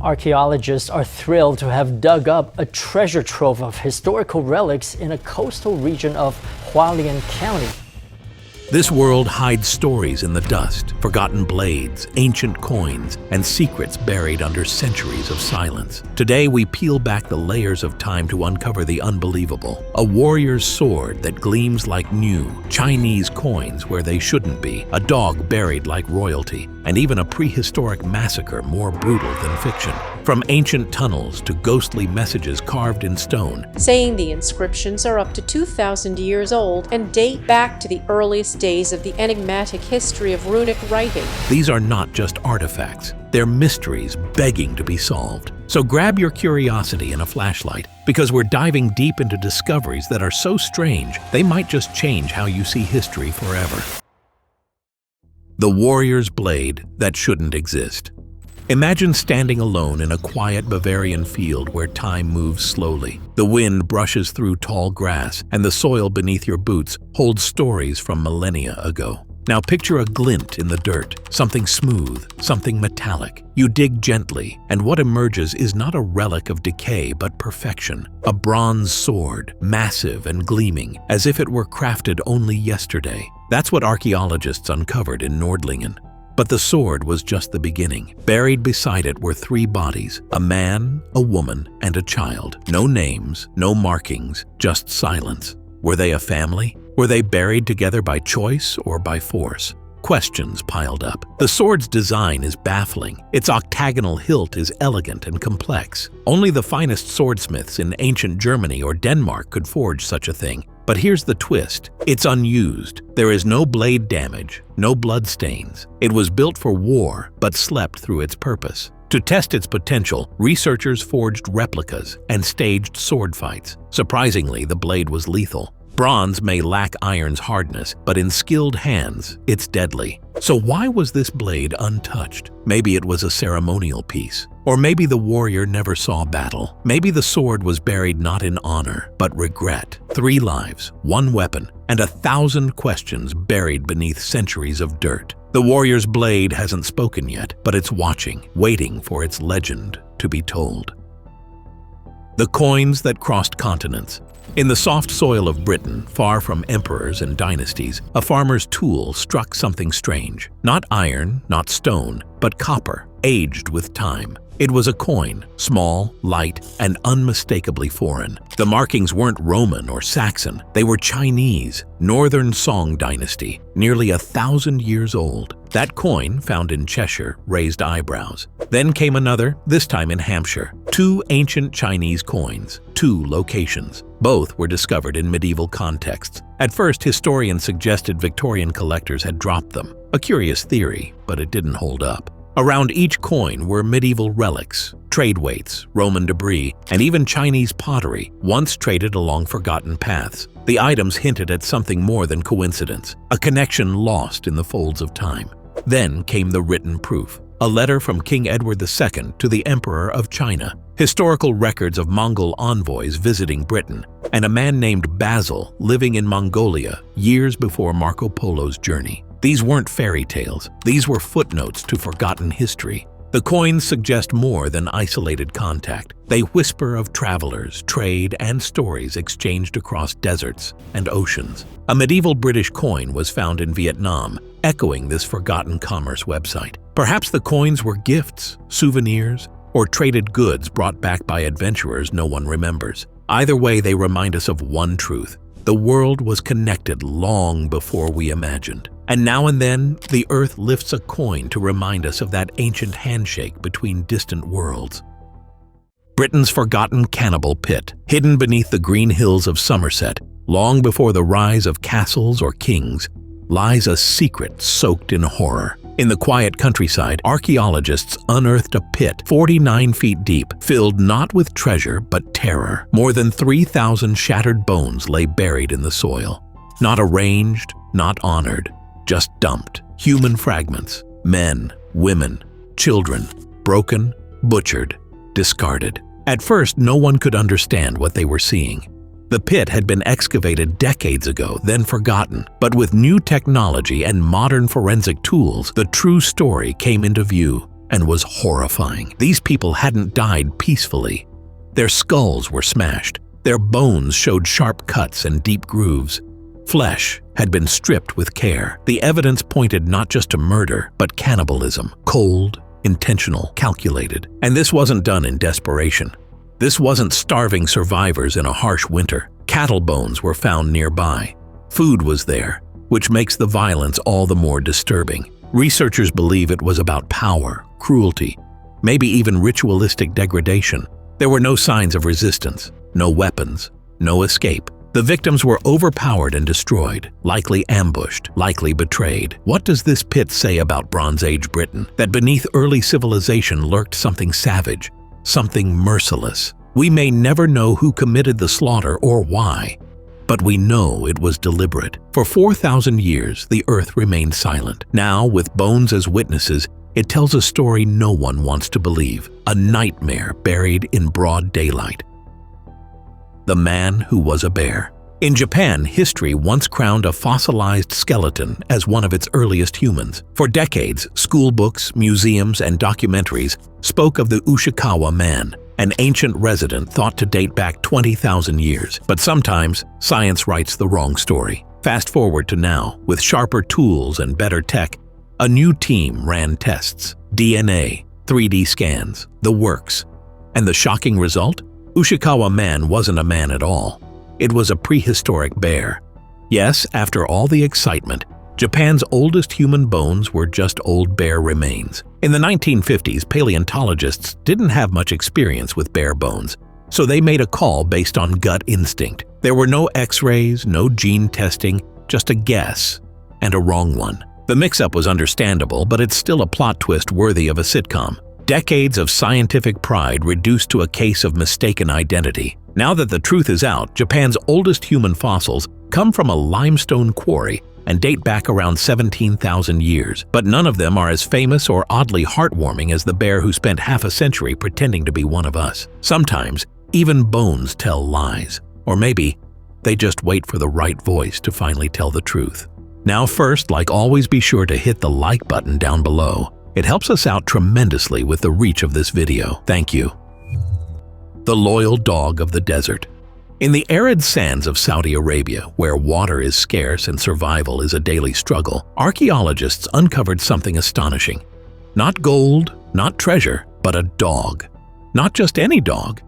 Archaeologists are thrilled to have dug up a treasure trove of historical relics in a coastal region of Hualien County. This world hides stories in the dust, forgotten blades, ancient coins, and secrets buried under centuries of silence. Today, we peel back the layers of time to uncover the unbelievable. A warrior's sword that gleams like new, Chinese coins where they shouldn't be, a dog buried like royalty, and even a prehistoric massacre more brutal than fiction. From ancient tunnels to ghostly messages carved in stone, saying the inscriptions are up to 2,000 years old and date back to the earliest days of the enigmatic history of runic writing. These are not just artifacts, they're mysteries begging to be solved. So grab your curiosity and a flashlight, because we're diving deep into discoveries that are so strange, they might just change how you see history forever. The warrior's blade that shouldn't exist. Imagine standing alone in a quiet Bavarian field where time moves slowly. The wind brushes through tall grass, and the soil beneath your boots holds stories from millennia ago. Now picture a glint in the dirt, something smooth, something metallic. You dig gently, and what emerges is not a relic of decay but perfection. A bronze sword, massive and gleaming, as if it were crafted only yesterday. That's what archaeologists uncovered in Nordlingen. But the sword was just the beginning. Buried beside it were 3 bodies, a man, a woman, and a child. No names, no markings, just silence. Were they a family? Were they buried together by choice or by force? Questions piled up. The sword's design is baffling. Its octagonal hilt is elegant and complex. Only the finest swordsmiths in ancient Germany or Denmark could forge such a thing. But here's the twist. It's unused. There is no blade damage, no blood stains. It was built for war, but slept through its purpose. To test its potential, researchers forged replicas and staged sword fights. Surprisingly, the blade was lethal. Bronze may lack iron's hardness, but in skilled hands, it's deadly. So why was this blade untouched? Maybe it was a ceremonial piece. Or maybe the warrior never saw battle. Maybe the sword was buried not in honor, but regret. 3 lives, 1 weapon, and 1,000 questions buried beneath centuries of dirt. The warrior's blade hasn't spoken yet, but it's watching, waiting for its legend to be told. The coins that crossed continents. In the soft soil of Britain, far from emperors and dynasties, a farmer's tool struck something strange. Not iron, not stone, but copper, aged with time. It was a coin, small, light, and unmistakably foreign. The markings weren't Roman or Saxon. They were Chinese, Northern Song dynasty, nearly 1,000 years old. That coin, found in Cheshire, raised eyebrows. Then came another, this time in Hampshire. 2 ancient Chinese coins, 2 locations. Both were discovered in medieval contexts. At first, historians suggested Victorian collectors had dropped them. A curious theory, but it didn't hold up. Around each coin were medieval relics, trade weights, Roman debris, and even Chinese pottery, once traded along forgotten paths. The items hinted at something more than coincidence, a connection lost in the folds of time. Then came the written proof, a letter from King Edward II to the Emperor of China, historical records of Mongol envoys visiting Britain, and a man named Basil living in Mongolia years before Marco Polo's journey. These weren't fairy tales. These were footnotes to forgotten history. The coins suggest more than isolated contact. They whisper of travelers, trade, and stories exchanged across deserts and oceans. A medieval British coin was found in Vietnam, echoing this forgotten commerce website. Perhaps the coins were gifts, souvenirs, or traded goods brought back by adventurers no one remembers. Either way, they remind us of one truth. The world was connected long before we imagined. And now and then, the Earth lifts a coin to remind us of that ancient handshake between distant worlds. Britain's forgotten cannibal pit, hidden beneath the green hills of Somerset, long before the rise of castles or kings, lies a secret soaked in horror. In the quiet countryside, archaeologists unearthed a pit 49 feet deep, filled not with treasure but terror. More than 3,000 shattered bones lay buried in the soil. Not arranged, not honored, just dumped. Human fragments, men, women, children, broken, butchered, discarded. At first, no one could understand what they were seeing. The pit had been excavated decades ago, then forgotten. But with new technology and modern forensic tools, the true story came into view. and was horrifying. These people hadn't died peacefully. Their skulls were smashed. Their bones showed sharp cuts and deep grooves. Flesh had been stripped with care. The evidence pointed not just to murder, but cannibalism. Cold, intentional, calculated. And this wasn't done in desperation. This wasn't starving survivors in a harsh winter. Cattle bones were found nearby. Food was there, which makes the violence all the more disturbing. Researchers believe it was about power, cruelty, maybe even ritualistic degradation. There were no signs of resistance, no weapons, no escape. The victims were overpowered and destroyed, likely ambushed, likely betrayed. What does this pit say about Bronze Age Britain? That beneath early civilization lurked something savage, something merciless. We may never know who committed the slaughter or why, but we know it was deliberate. For 4,000 years, the earth remained silent. Now, with bones as witnesses, it tells a story no one wants to believe. A nightmare buried in broad daylight. The man who was a bear. In Japan, history once crowned a fossilized skeleton as one of its earliest humans. For decades, school books, museums, and documentaries spoke of the Ushikawa man, an ancient resident thought to date back 20,000 years. But sometimes, science writes the wrong story. Fast forward to now, with sharper tools and better tech, a new team ran tests, DNA, 3D scans, the works. And the shocking result? Ushikawa man wasn't a man at all. It was a prehistoric bear. Yes, after all the excitement, Japan's oldest human bones were just old bear remains. In the 1950s, paleontologists didn't have much experience with bear bones, so they made a call based on gut instinct. There were no x-rays, no gene testing, just a guess, and a wrong one. The mix-up was understandable, but it's still a plot twist worthy of a sitcom. Decades of scientific pride reduced to a case of mistaken identity. Now that the truth is out, Japan's oldest human fossils come from a limestone quarry and date back around 17,000 years. But none of them are as famous or oddly heartwarming as the bear who spent half a century pretending to be one of us. Sometimes, even bones tell lies. Or maybe, they just wait for the right voice to finally tell the truth. Now first, like always, be sure to hit the like button down below. It helps us out tremendously with the reach of this video. Thank you. The loyal dog of the desert. In the arid sands of Saudi Arabia, where water is scarce and survival is a daily struggle, archaeologists uncovered something astonishing. Not gold, not treasure, but a dog. Not just any dog.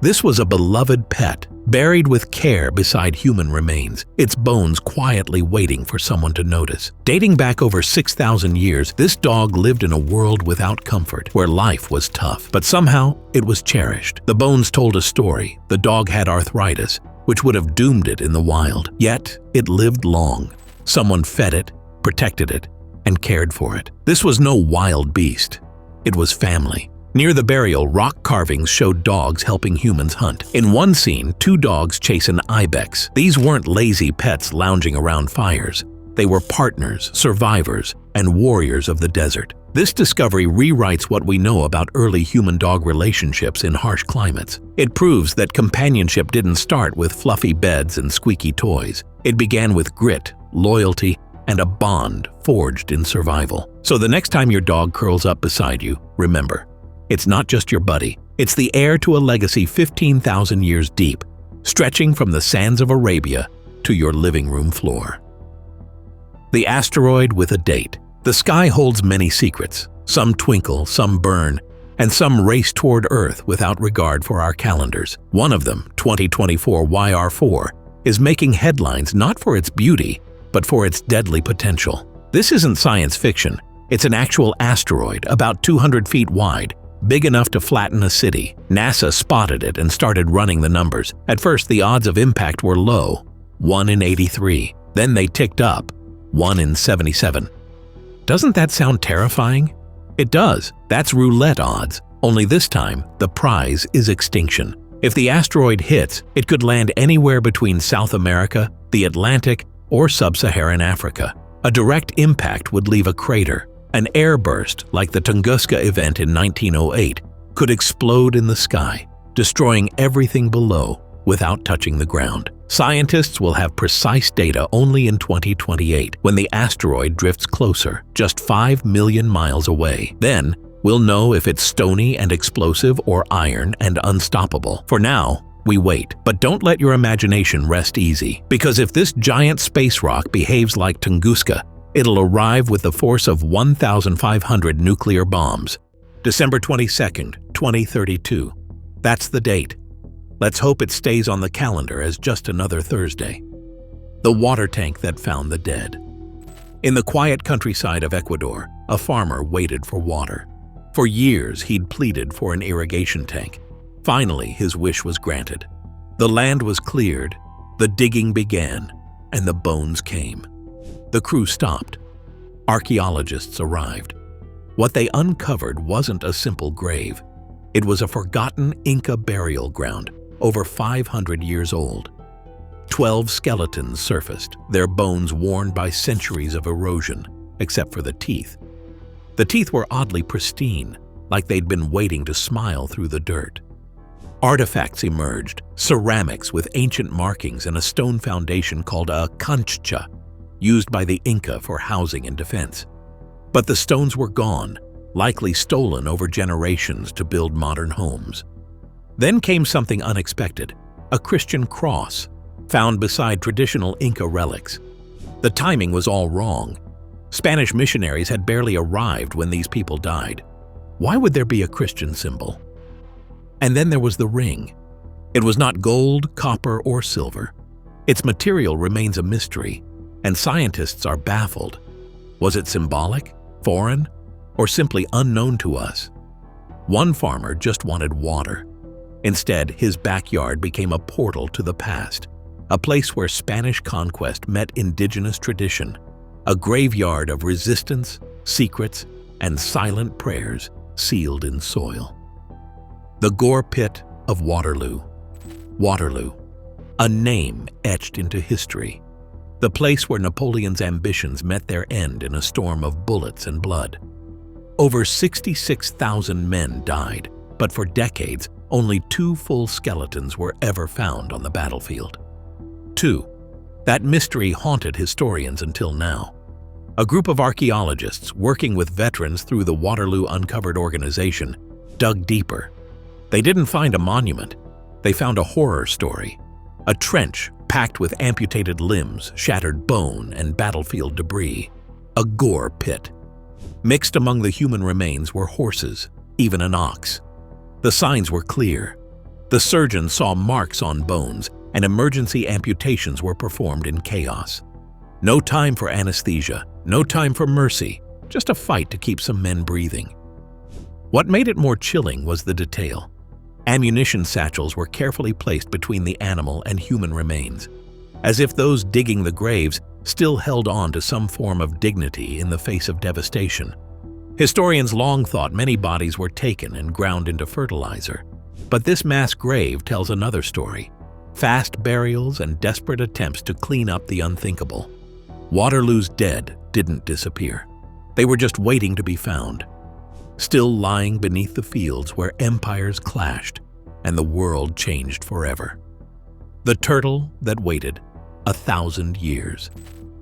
This was a beloved pet, buried with care beside human remains, its bones quietly waiting for someone to notice. Dating back over 6,000 years, this dog lived in a world without comfort, where life was tough. But somehow, it was cherished. The bones told a story. The dog had arthritis, which would have doomed it in the wild. Yet, it lived long. Someone fed it, protected it, and cared for it. This was no wild beast. It was family. Near the burial, rock carvings showed dogs helping humans hunt. In one scene, 2 dogs chase an ibex. These weren't lazy pets lounging around fires. They were partners, survivors, and warriors of the desert. This discovery rewrites what we know about early human-dog relationships in harsh climates. It proves that companionship didn't start with fluffy beds and squeaky toys. It began with grit, loyalty, and a bond forged in survival. So the next time your dog curls up beside you, remember, it's not just your buddy. It's the heir to a legacy 15,000 years deep, stretching from the sands of Arabia to your living room floor. The asteroid with a date. The sky holds many secrets. Some twinkle, some burn, and some race toward Earth without regard for our calendars. One of them, 2024 YR4, is making headlines not for its beauty, but for its deadly potential. This isn't science fiction. It's an actual asteroid about 200 feet wide, big enough to flatten a city. NASA spotted it and started running the numbers. At first, the odds of impact were low, 1 in 83. Then they ticked up, 1 in 77. Doesn't that sound terrifying? It does. That's roulette odds. Only this time, the prize is extinction. If the asteroid hits, it could land anywhere between South America, the Atlantic, or sub-Saharan Africa. A direct impact would leave a crater. An airburst, like the Tunguska event in 1908, could explode in the sky, destroying everything below without touching the ground. Scientists will have precise data only in 2028, when the asteroid drifts closer, just 5 million miles away. Then, We'll know if it's stony and explosive or iron and unstoppable. For now, we wait. But don't let your imagination rest easy, because if this giant space rock behaves like Tunguska, it'll arrive with the force of 1,500 nuclear bombs. December 22nd, 2032. That's the date. Let's hope it stays on the calendar as just another Thursday. The water tank that found the dead. In the quiet countryside of Ecuador, a farmer waited for water. For years, he'd pleaded for an irrigation tank. Finally, his wish was granted. The land was cleared, the digging began, and the bones came. The crew stopped. Archaeologists arrived. What they uncovered wasn't a simple grave. It was a forgotten Inca burial ground, over 500 years old. 12 skeletons surfaced, their bones worn by centuries of erosion, except for the teeth. The teeth were oddly pristine, like they'd been waiting to smile through the dirt. Artifacts emerged, ceramics with ancient markings and a stone foundation called a cancha, used by the Inca for housing and defense. But the stones were gone, likely stolen over generations to build modern homes. Then came something unexpected, a Christian cross, found beside traditional Inca relics. The timing was all wrong. Spanish missionaries had barely arrived when these people died. Why would there be a Christian symbol? And then there was the ring. It was not gold, copper, or silver. Its material remains a mystery, and scientists are baffled. Was it symbolic, foreign, or simply unknown to us? One farmer just wanted water. Instead, his backyard became a portal to the past, a place where Spanish conquest met indigenous tradition, a graveyard of resistance, secrets, and silent prayers sealed in soil. The Gore Pit of Waterloo. Waterloo, a name etched into history. The place where Napoleon's ambitions met their end in a storm of bullets and blood. Over 66,000 men died, but for decades, only 2 full skeletons were ever found on the battlefield. 2. That mystery haunted historians until now. A group of archaeologists working with veterans through the Waterloo Uncovered organization dug deeper. They didn't find a monument. They found a horror story. A trench packed with amputated limbs, shattered bone, and battlefield debris. A gore pit. Mixed among the human remains were horses, even an ox. The signs were clear. The surgeons saw marks on bones, and emergency amputations were performed in chaos. No time for anesthesia, no time for mercy, just a fight to keep some men breathing. What made it more chilling was the detail. Ammunition satchels were carefully placed between the animal and human remains, as if those digging the graves still held on to some form of dignity in the face of devastation. Historians long thought many bodies were taken and ground into fertilizer, but this mass grave tells another story. Fast burials and desperate attempts to clean up the unthinkable. Waterloo's dead didn't disappear. They were just waiting to be found, still lying beneath the fields where empires clashed and the world changed forever. The turtle that waited 1,000 years.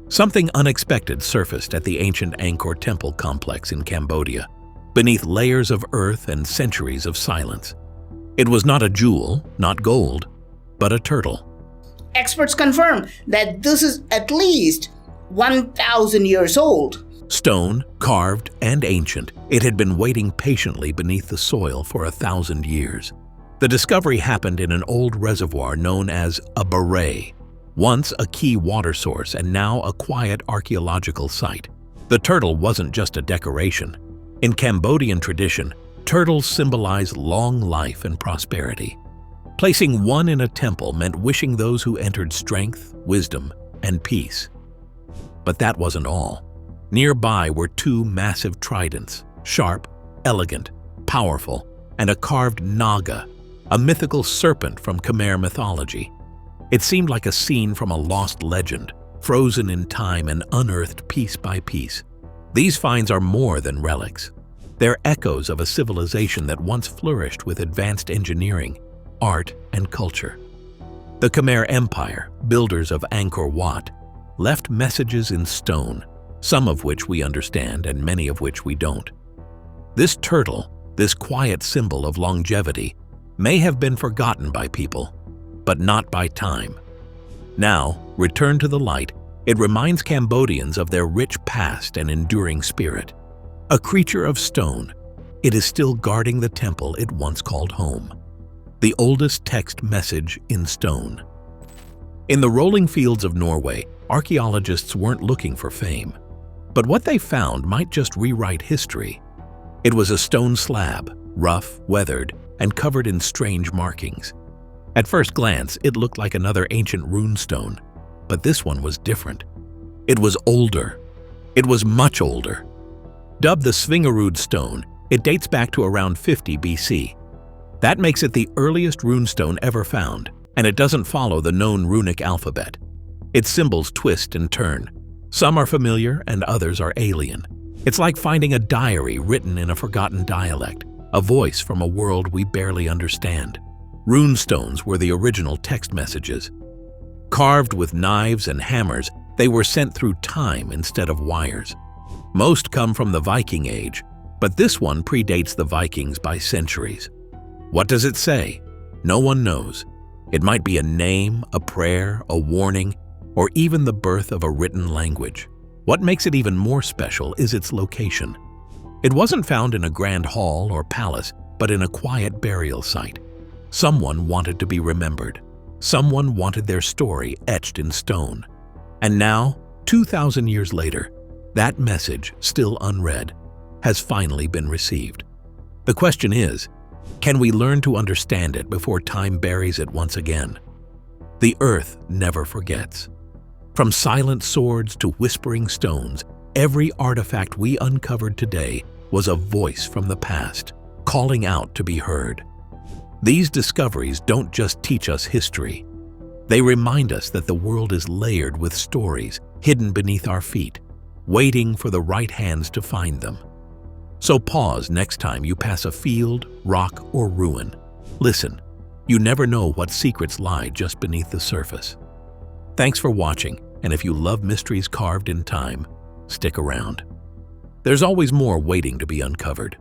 Something unexpected surfaced at the ancient Angkor Temple complex in Cambodia, beneath layers of earth and centuries of silence. It was not a jewel, not gold, but a turtle. Experts confirm that this is at least 1,000 years old. Stone, carved, and ancient, it had been waiting patiently beneath the soil for 1,000 years. The discovery happened in an old reservoir known as a baray, once a key water source and now a quiet archaeological site. The turtle wasn't just a decoration. In Cambodian tradition, turtles symbolize long life and prosperity. Placing one in a temple meant wishing those who entered strength, wisdom, and peace. But that wasn't all. Nearby were 2 massive tridents, sharp, elegant, powerful, and a carved naga, a mythical serpent from Khmer mythology. It seemed like a scene from a lost legend, frozen in time and unearthed piece by piece. These finds are more than relics. They're echoes of a civilization that once flourished with advanced engineering, art, and culture. The Khmer Empire, builders of Angkor Wat, left messages in stone, some of which we understand and many of which we don't. This turtle, this quiet symbol of longevity, may have been forgotten by people, but not by time. Now, returned to the light, it reminds Cambodians of their rich past and enduring spirit. A creature of stone, it is still guarding the temple it once called home. The oldest text message in stone. In the rolling fields of Norway, archaeologists weren't looking for fame. But what they found might just rewrite history. It was a stone slab, rough, weathered, and covered in strange markings. At first glance, it looked like another ancient runestone, but this one was different. It was older. It was much older. Dubbed the Svingerud stone, it dates back to around 50 BC. That makes it the earliest runestone ever found, and it doesn't follow the known runic alphabet. Its symbols twist and turn. Some are familiar and others are alien. It's like finding a diary written in a forgotten dialect, a voice from a world we barely understand. Runestones were the original text messages. Carved with knives and hammers, they were sent through time instead of wires. Most come from the Viking Age, but this one predates the Vikings by centuries. What does it say? No one knows. It might be a name, a prayer, a warning, or even the birth of a written language. What makes it even more special is its location. It wasn't found in a grand hall or palace, but in a quiet burial site. Someone wanted to be remembered. Someone wanted their story etched in stone. And now, 2,000 years later, that message, still unread, has finally been received. The question is, can we learn to understand it before time buries it once again? The earth never forgets. From silent swords to whispering stones, every artifact we uncovered today was a voice from the past, calling out to be heard. These discoveries don't just teach us history. They remind us that the world is layered with stories hidden beneath our feet, waiting for the right hands to find them. So pause next time you pass a field, rock, or ruin. Listen, you never know what secrets lie just beneath the surface. Thanks for watching, and if you love mysteries carved in time, stick around. There's always more waiting to be uncovered.